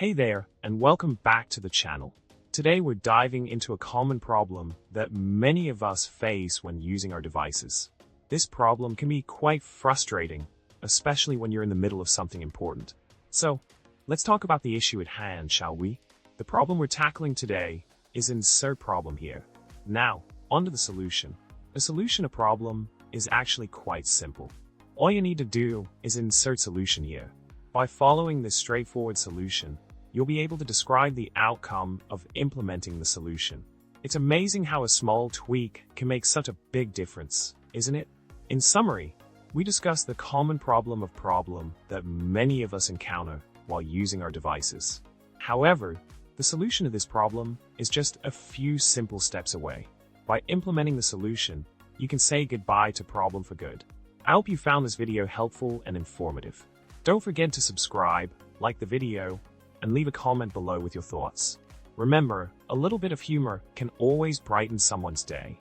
Hey there, and welcome back to the channel. Today we're diving into a common problem that many of us face when using our devices. This problem can be quite frustrating, especially when you're in the middle of something important. So, let's talk about the issue at hand, shall we? The problem we're tackling today is insert problem here. Now, on to the solution. A solution to problem is actually quite simple. All you need to do is insert solution here. By following this straightforward solution, you'll be able to describe the outcome of implementing the solution. It's amazing how a small tweak can make such a big difference, isn't it? In summary, we discussed the common problem that many of us encounter while using our devices. However, the solution to this problem is just a few simple steps away. By implementing the solution, you can say goodbye to problem for good. I hope you found this video helpful and informative. Don't forget to subscribe, like the video, and leave a comment below with your thoughts. Remember, a little bit of humor can always brighten someone's day.